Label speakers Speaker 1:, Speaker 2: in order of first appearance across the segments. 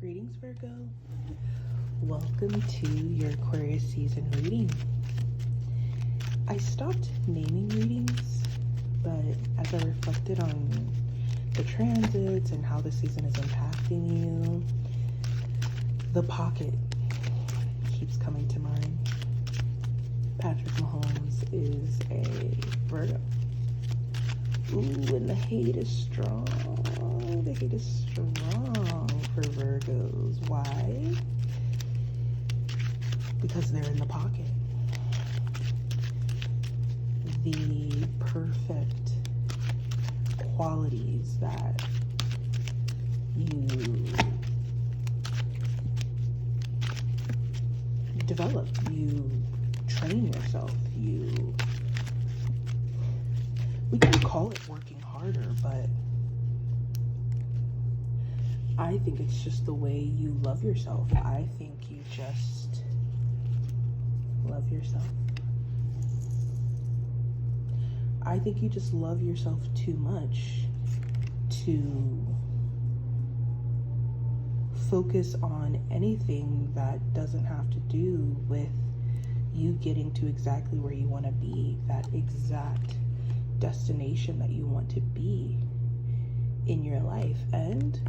Speaker 1: Greetings, Virgo. Welcome to your Aquarius season reading. I stopped naming readings, but as I reflected on the transits and how the season is impacting you, the pocket keeps coming to mind. Patrick Mahomes is a Virgo. Ooh, and the hate is strong. The hate is strong for Virgos. Why? Because they're in the pocket. The perfect qualities that you develop, you train yourself, we can call it working harder, but I think it's just the way you love yourself. I think you just love yourself. I think you just love yourself too much to focus on anything that doesn't have to do with you getting to exactly where you want to be, that exact destination that you want to be in your life. And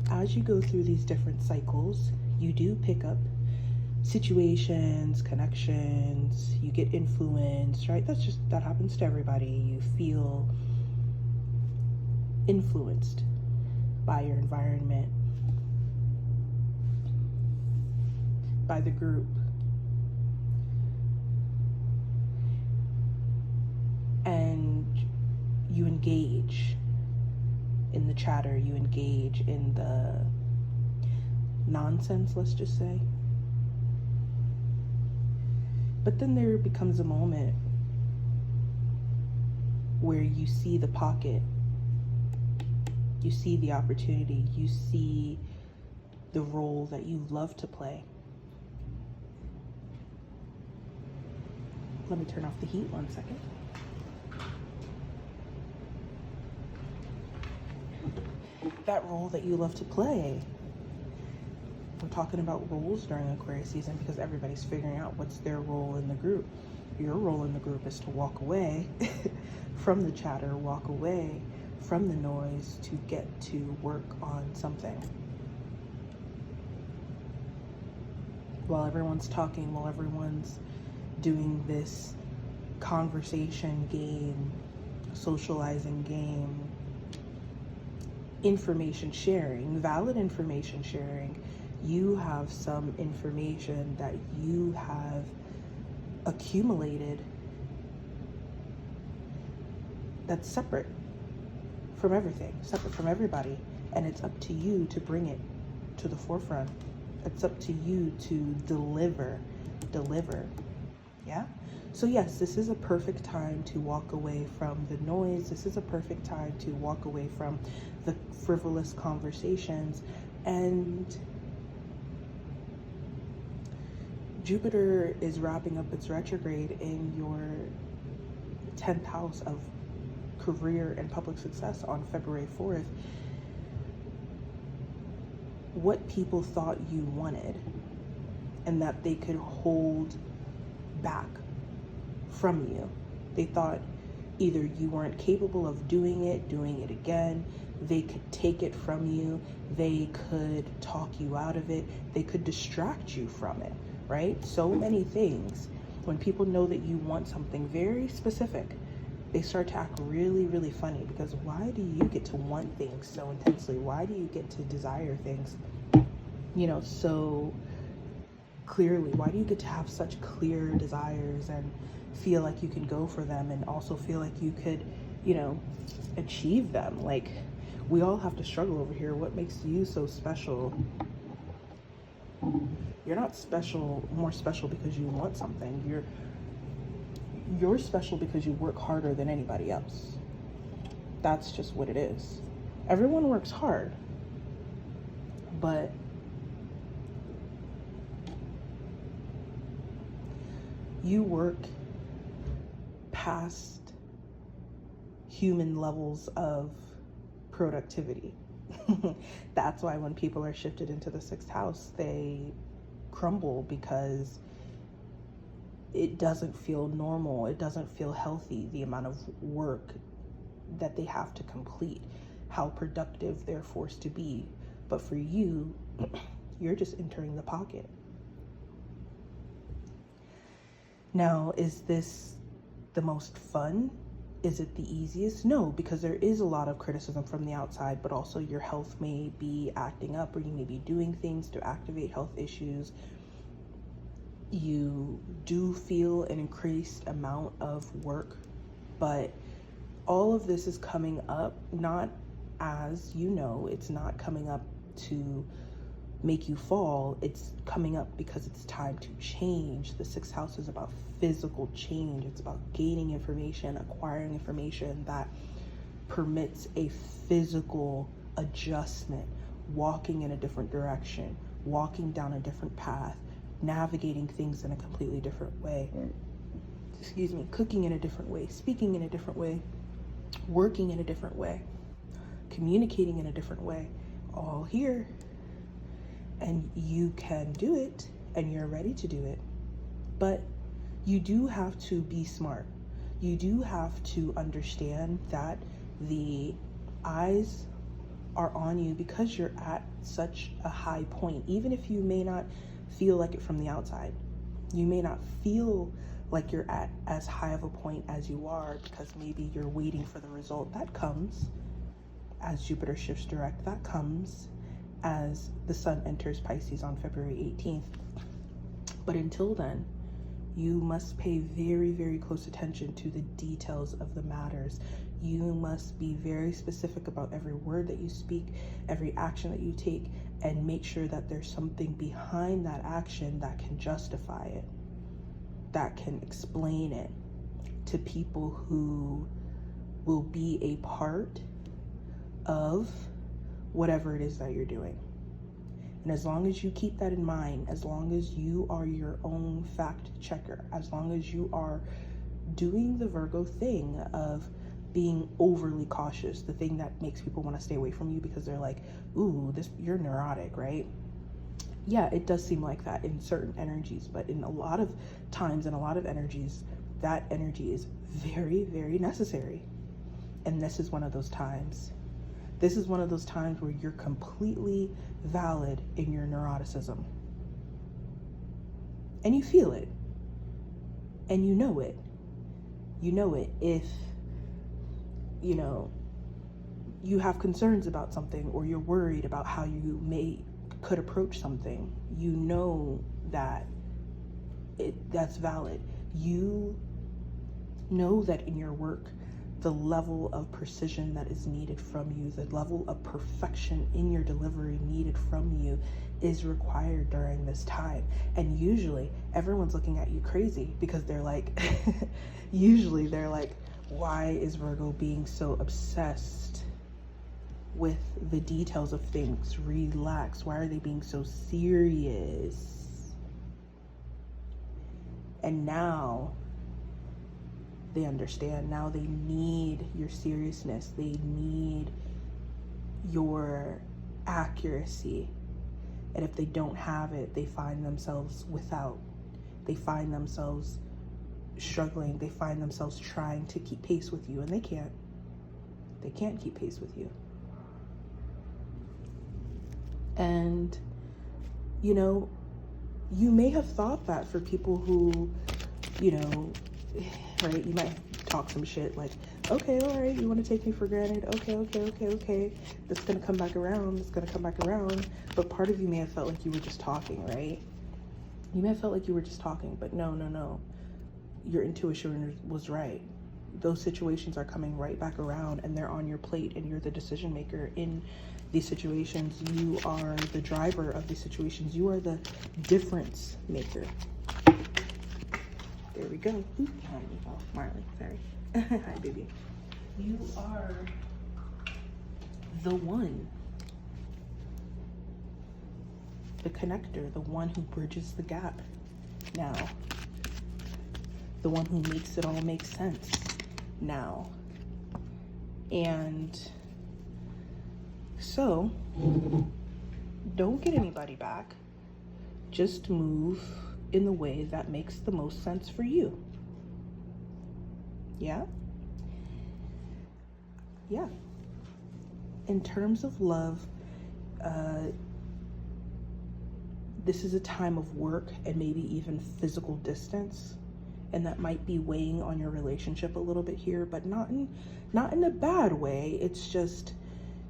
Speaker 1: as you go through these different cycles, you do pick up situations, connections, you get influenced, right? That happens to everybody. You feel influenced by your environment, by the group. And you engage in the chatter, you engage in the nonsense, let's just say. But then there becomes a moment where you see the pocket, you see the opportunity, you see the role that you love to play. Let me turn off the heat 1 second. That role that you love to play. We're talking about roles during Aquarius season because everybody's figuring out what's their role in the group. Your role in the group is to walk away from the chatter, walk away from the noise to get to work on something. While everyone's talking, while everyone's doing this conversation game, socializing game, information sharing, valid information sharing, you have some information that you have accumulated that's separate from everything, separate from everybody, and it's up to you to bring it to the forefront. It's up to you to deliver, yeah? So yes, this is a perfect time to walk away from the noise. This is a perfect time to walk away from the frivolous conversations. And Jupiter is wrapping up its retrograde in your 10th house of career and public success on February 4th. What people thought you wanted and that they could hold back from you. They thought either you weren't capable of doing it again, they could take it from you, they could talk you out of it, they could distract you from it, right? So many things. When people know that you want something very specific, they start to act really, really funny because why do you get to want things so intensely? Why do you get to desire things, so clearly? Why do you get to have such clear desires and feel like you can go for them and also feel like you could, achieve them? Like, we all have to struggle over here. What makes you so special? You're not more special because you want something. You're special because you work harder than anybody else. That's just what it is. Everyone works hard, but you work past human levels of productivity. That's why when people are shifted into the 6th house, they crumble, because it doesn't feel normal. It doesn't feel healthy, the amount of work that they have to complete, how productive they're forced to be. But for you, you're just entering the pocket. Now, is this the most fun? Is it the easiest? No, because there is a lot of criticism from the outside, but also your health may be acting up, or you may be doing things to activate health issues. You do feel an increased amount of work, but all of this is coming up not as, it's not coming up to make you fall. It's coming up because it's time to change. The 6th house is about physical change. It's about gaining information, acquiring information that permits a physical adjustment, walking in a different direction, walking down a different path, navigating things in a completely different way. Cooking in a different way, speaking in a different way, working in a different way, communicating in a different way, all here. And you can do it, and you're ready to do it. But you do have to be smart. You do have to understand that the eyes are on you because you're at such a high point. Even if you may not feel like it from the outside, you may not feel like you're at as high of a point as you are, because maybe you're waiting for the result. That comes as Jupiter shifts direct. That comes as the sun enters Pisces on February 18th. But until then, you must pay very, very close attention to the details of the matters. You must be very specific about every word that you speak, every action that you take, and make sure that there's something behind that action that can justify it, that can explain it to people who will be a part of whatever it is that you're doing. And as long as you keep that in mind, as long as you are your own fact checker, as long as you are doing the Virgo thing of being overly cautious, the thing that makes people want to stay away from you because they're like, ooh, you're neurotic, right? Yeah, it does seem like that in certain energies, but in a lot of times, in a lot of energies, that energy is very, very necessary. And this is one of those times. This is one of those times where you're completely valid in your neuroticism. And you feel it. And you know it. You know it if, you have concerns about something, or you're worried about how you could approach something. You know that that's valid. You know that in your work, the level of precision that is needed from you, the level of perfection in your delivery needed from you is required during this time. And usually everyone's looking at you crazy because they're like, usually they're like, why is Virgo being so obsessed with the details of things? Relax. Why are they being so serious? And now they understand. Now they need your seriousness. They need your accuracy. And if they don't have it, they find themselves without. They find themselves struggling. They find themselves trying to keep pace with you, and they can't. They can't keep pace with you. And, you may have thought that for people who, right, you might talk some shit like, okay, all right, you want to take me for granted, okay, that's gonna come back around, but part of you may have felt like you were just talking, right? You may have felt like you were just talking, but no, your intuition was right. Those situations are coming right back around, and they're on your plate, and you're the decision maker in these situations. You are the driver of these situations. You are the difference maker. There we go. Ooh, Marley, sorry. Hi, baby. You are the one. The connector, the one who bridges the gap now. The one who makes it all make sense now. And So don't get anybody back. Just move in the way that makes the most sense for you. Yeah? Yeah. In terms of love, this is a time of work and maybe even physical distance, and that might be weighing on your relationship a little bit here, but not in a bad way. It's just,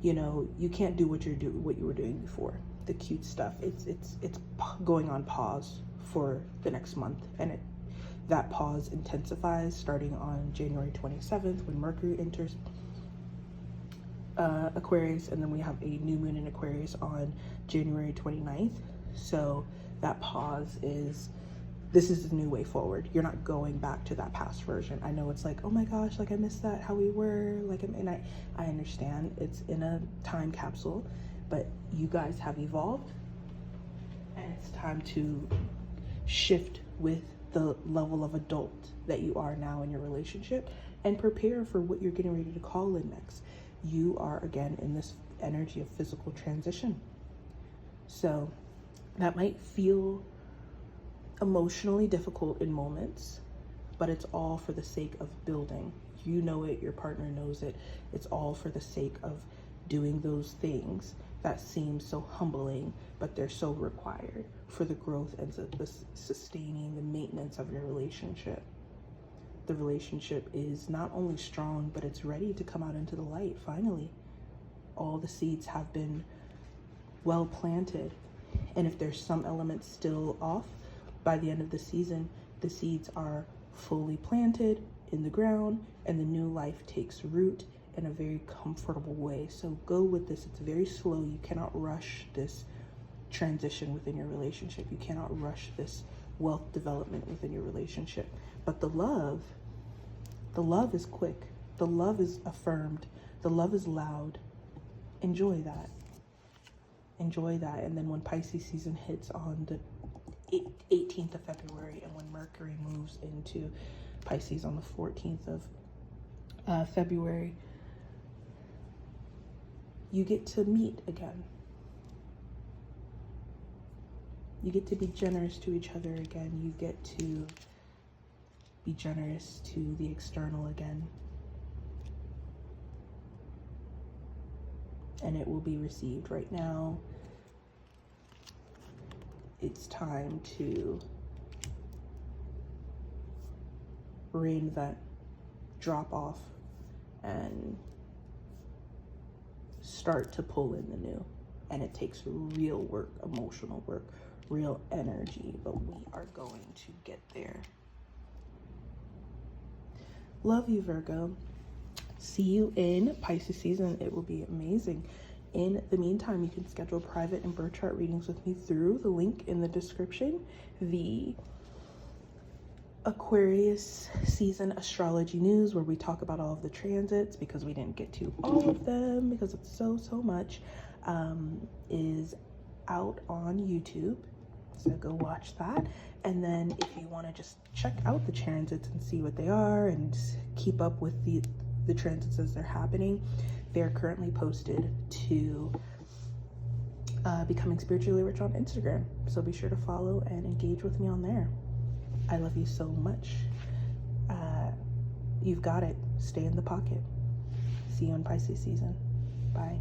Speaker 1: you can't do what you were doing before. The cute stuff. It's going on pause for the next month, and that pause intensifies starting on January 27th when Mercury enters Aquarius, and then we have a new moon in Aquarius on January 29th. So that pause this is the new way forward. You're not going back to that past version. I know it's like, oh my gosh, like I miss that, how we were, like, and I understand it's in a time capsule, but you guys have evolved, and it's time to shift with the level of adult that you are now in your relationship and prepare for what you're getting ready to call in next. You are again in this energy of physical transition. So that might feel emotionally difficult in moments, but it's all for the sake of building. You know it, your partner knows it. It's all for the sake of doing those things that seem so humbling, but they're so required for the growth and the sustaining, the maintenance of your relationship. The relationship is not only strong, but it's ready to come out into the light finally. All the seeds have been well planted, and if there's some elements still off, by the end of the season, the seeds are fully planted in the ground, and the new life takes root in a very comfortable way. So go with this. It's very slow. You cannot rush this transition within your relationship. You cannot rush this wealth development within your relationship. But the love is quick. The love is affirmed. The love is loud. Enjoy that. Enjoy that. And then when Pisces season hits on the 18th of February, and when Mercury moves into Pisces on the 14th of February, you get to meet again. You get to be generous to each other again. You get to be generous to the external again. And it will be received. Right now, it's time to reinvent, drop off, and start to pull in the new. And it takes real work, emotional work, real energy, but we are going to get there. Love you, Virgo. See you in Pisces season. It will be amazing. In the meantime, you can schedule private and birth chart readings with me through the link in the description. The Aquarius season astrology news, where we talk about all of the transits, because we didn't get to all of them because it's so much, is out on YouTube. So go watch that. And then if you want to just check out the transits and see what they are and keep up with the transits as they're happening, they're currently posted to Becoming Spiritually Rich on Instagram. So be sure to follow and engage with me on there. I love you so much. You've got it. Stay in the pocket. See you in Pisces season. Bye.